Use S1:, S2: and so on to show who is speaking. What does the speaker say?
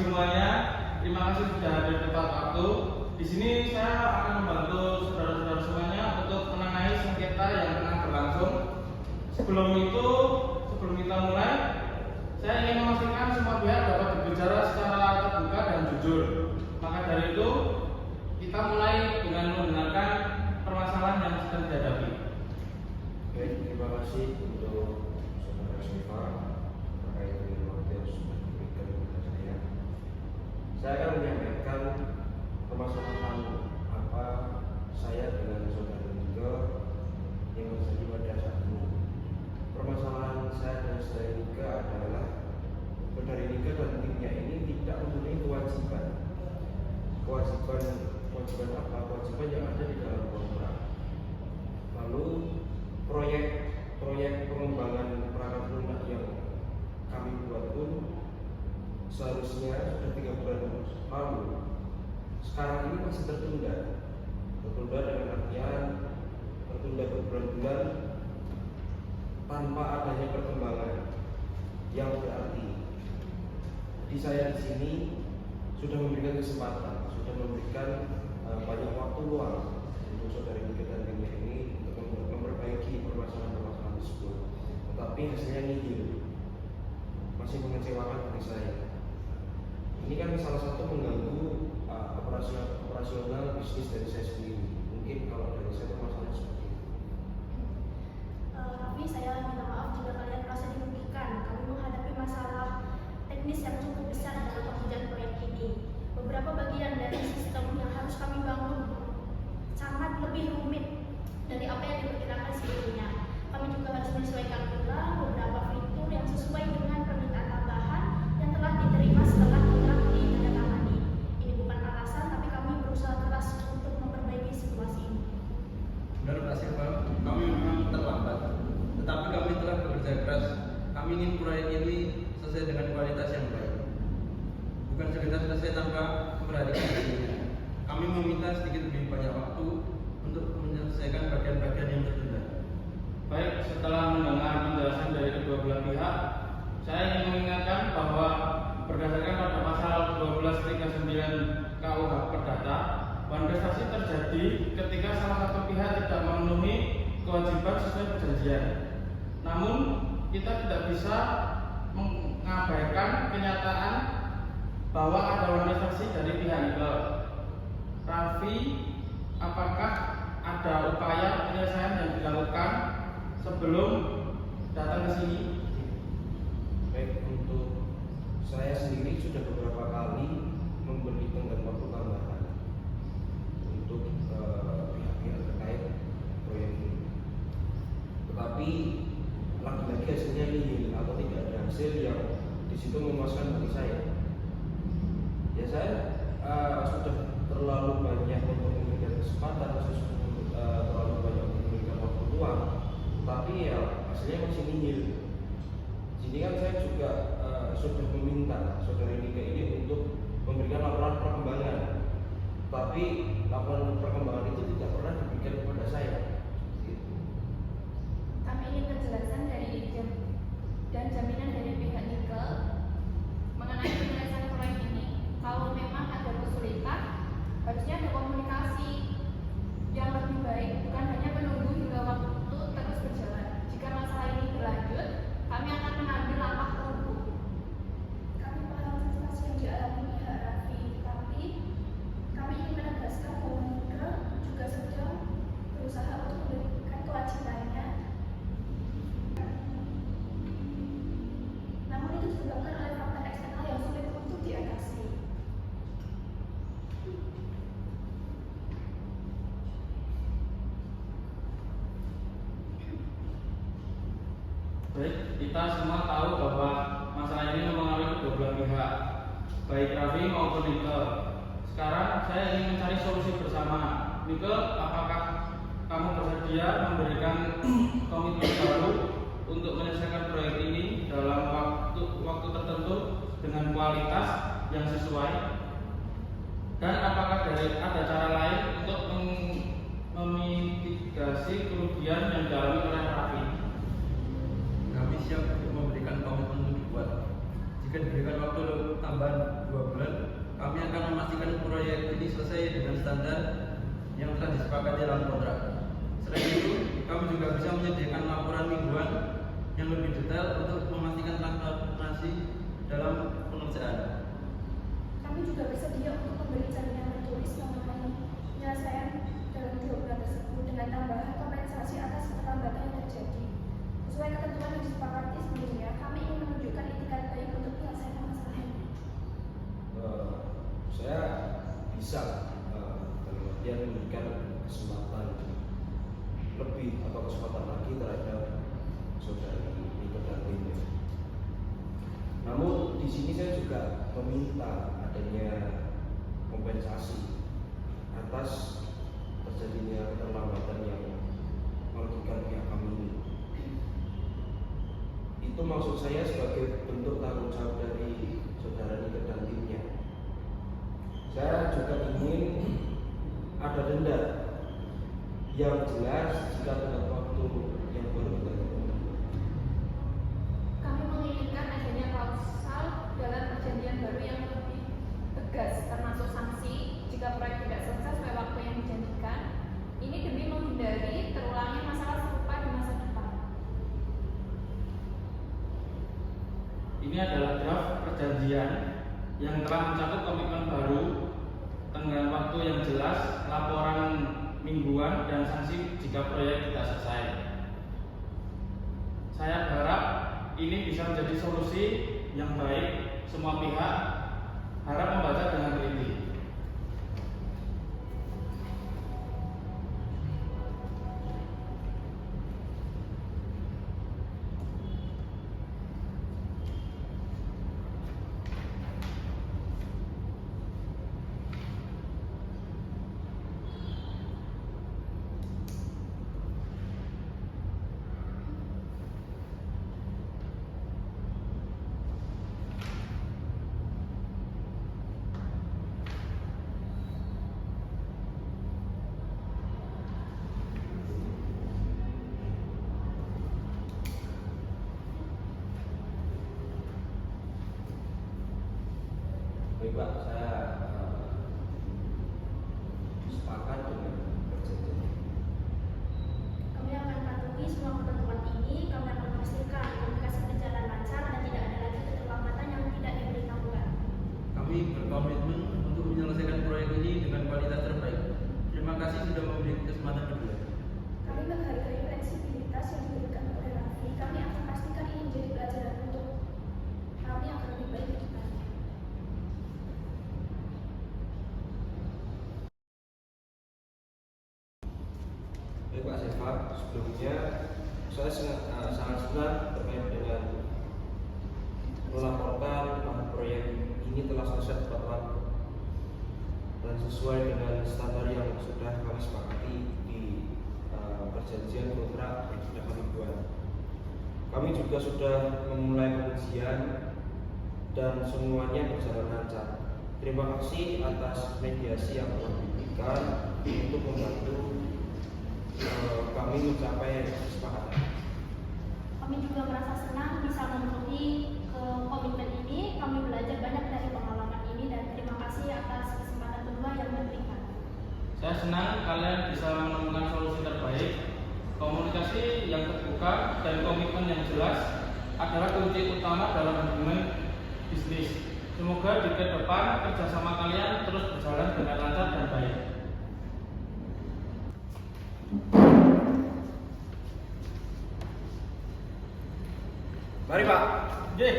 S1: semuanya. Terima kasih sudah hadir tepat waktu. Di sini saya akan membantu saudara-saudara semuanya untuk menangani sengketa yang tengah berlangsung. Sebelum kita mulai, saya ingin memastikan semua pihak dapat berbicara secara terbuka dan jujur. Maka dari itu, kita mulai dengan mendengarkan permasalahan yang sedang dihadapi.
S2: Baik, terima kasih untuk saudara Siva terkait dengan waktu yang sudah diberikan kepada saya. Saya akan menyampaikan permasalahan apa saya dengan saudara Nike yang terjadi pada saat ini. Permasalahan saya dengan saudara Nike adalah saudara Nike dan timnya ini tidak mempunyai kewajiban apa? Kewajiban yang ada di dalam kontrak. Lalu proyek pengembangan perangkat lunak yang kami buat pun seharusnya sudah 3 bulan lalu. Sekarang ini masih tertunda dengan artian tertunda berbulan-bulan tanpa adanya perkembangan yang berarti. Jadi saya di sini sudah memberikan kesempatan, sudah memberikan banyak waktu luang untuk saudara Nike dan timnya ini untuk memperbaiki permasalahan tersebut. Tetapi hasilnya nihil, masih mengecewakan bagi saya. Ini kan salah satu mengganggu operasional bisnis dari saya sendiri. Mungkin kalau dari saya permasalahan seperti itu.
S3: Tapi saya minta maaf jika kalian merasa dirugikan. Kami menghadapi masalah teknis yang cukup besar dalam pengerjaan proyek ini. Beberapa bagian dari sistem yang harus kami bangun sangat lebih rumit dari apa yang diperkirakan sebelumnya. Kami juga harus menyesuaikan ulang beberapa fitur yang sesuai dengan permintaan tambahan yang telah diterima setelah kontrak ditandatangani. Ini bukan alasan, tapi kami berusaha keras untuk memperbaiki situasi ini.
S4: Benar Pak Silva, kami memang terlambat, tetapi kami telah bekerja keras. Kami ingin proyek ini selesai dengan kualitas yang baik, bukan sekedar selesai tanpa memperhatikan hasilnya. Kami meminta sedikit lebih banyak waktu untuk menyelesaikan bagian-bagian yang tertunda.
S1: Baik, setelah mendengar penjelasan dari kedua belah pihak, saya ingin mengingatkan bahwa berdasarkan pada pasal 1239 KUH Perdata, manifestasi terjadi ketika salah satu pihak tidak memenuhi kewajiban sesuai perjanjian. Namun, kita tidak bisa mengabaikan kenyataan bahwa ada manifestasi dari pihak Nike. Raffi, apakah ada upaya penyelesaian yang dilakukan sebelum datang ke sini?
S2: Baik, untuk saya sendiri sudah beberapa kali memberi tenggat waktu tambahan untuk pihak-pihak terkait proyek ini. Tetapi lagi-lagi hasilnya nihil atau tidak ada hasil yang di situ memuaskan bagi saya. Ya saya sudah terlalu banyak untuk memberikan kesempatan, terlalu banyak untuk memberikan waktu luang, tapi ya hasilnya masih nihil. Jadi kan saya juga sudah meminta saudara Nike ini untuk memberikan laporan perkembangan, tapi laporan perkembangan itu tidak pernah diberikan kepada saya.
S5: Kami ingin kejelasan dari Irjen dan jaminan dari pihak Nike mengenai penyelesaian proyek ini. Kalau memang ada kesulitan, harusnya ada komunikasi yang lebih baik, bukan hanya menunggu hingga waktu terus berjalan. Jika masalah ini berlanjut, kami akan mengambil langkah hukum.
S3: Kami paham situasi yang dialami pihak Raffi, tapi kami ingin menegaskan bahwa Nike juga sedang berusaha untuk memberikan kewajibannya. Namun itu disebabkan oleh faktor eksternal yang sulit untuk diatasi.
S1: Baik, kita semua tahu bahwa masalah ini mempengaruhi kedua belah pihak, baik Raffi maupun Nike. Sekarang saya ingin mencari solusi bersama. Nike, apakah kamu bersedia memberikan komitmen baru untuk menyelesaikan proyek ini dalam waktu tertentu dengan kualitas yang sesuai? Dan apakah ada cara lain untuk memitigasi kerugian yang dialami oleh Raffi?
S4: Kami siap untuk memberikan komitmen lebih kuat. Jika jika diberikan waktu tambahan 2 bulan, kami akan memastikan proyek ini selesai dengan standar yang telah disepakati dalam kontrak. Selain itu, kami juga bisa menyediakan laporan mingguan yang lebih detail untuk memastikan transparansi dalam pengerjaan.
S5: Kami juga bersedia untuk memberi jaminan tertulis mengenai penyelesaian dalam 2 bulan tersebut dengan tambahan kompensasi atas keterlambatan yang terjadi. Sesuai ketentuan yang disepakati sebelumnya, kami ingin menunjukkan itikat baik untuk menyelesaikan masalah ini.
S2: Saya bisa kemudian memberikan kesempatan lebih atau kesempatan lagi terhadap saudari Nike dan timnya. Namun di sini saya juga meminta adanya kompensasi atas terjadinya keterlambatan yang merugikan pihak kami ini. Itu maksud saya sebagai bentuk tanggung jawab dari saudara Nike dan timnya. Saya juga ingin ada denda yang jelas jika tenggat waktu yang baru kita tempuh.
S5: Kami menginginkan adanya klausal dalam perjanjian baru yang lebih tegas, termasuk sanksi jika proyek tidak selesai sesuai waktu yang dijanjikan. Ini demi menghindari terulangnya masalah serupa di masa depan.
S1: Ini adalah draft perjanjian yang telah mencakup komitmen baru, tenggang waktu yang jelas, laporan mingguan, dan sanksi jika proyek tidak selesai. Saya berharap ini bisa menjadi solusi yang baik. Semua pihak harap membaca dengan teliti.
S2: Baik Pak, saya sepakat dengan perjanjian.
S3: Kami akan patuhi semua ketentuan ini. Kami akan memastikan komunikasi berjalan lancar dan tidak ada lagi keterlambatan yang tidak diberitahukan.
S4: Kami berkomitmen untuk menyelesaikan proyek ini dengan kualitas terbaik. Terima kasih sudah memberi kesempatan kedua.
S5: Kami menghargai fleksibilitas yang diberikan oleh Raffi. Kami akan pastikan ini menjadi pelajaran untuk kami akan lebih baik ke depannya.
S2: Baik Pak Seva, sebelumnya saya sangat senang terkait dengan melaporkan bahwa proyek ini telah selesai tepat waktu dan sesuai dengan standar yang sudah kami sepakati di perjanjian kontrak yang sudah kami buat. Kami juga sudah memulai pengujian dan semuanya berjalan lancar. Terima kasih atas mediasi yang telah diberikan untuk membantu kami mencapai kesepakatan.
S3: Kami juga merasa senang bisa memenuhi komitmen ini. Kami belajar banyak dari pengalaman ini dan terima kasih atas kesempatan kedua yang diberikan.
S1: Saya senang kalian bisa menemukan solusi terbaik. Komunikasi yang terbuka dan komitmen yang jelas adalah kunci utama dalam hubungan bisnis. Semoga di depan kerjasama kalian terus berjalan dengan lancar dan baik.
S2: Mari Pak.
S1: Ye.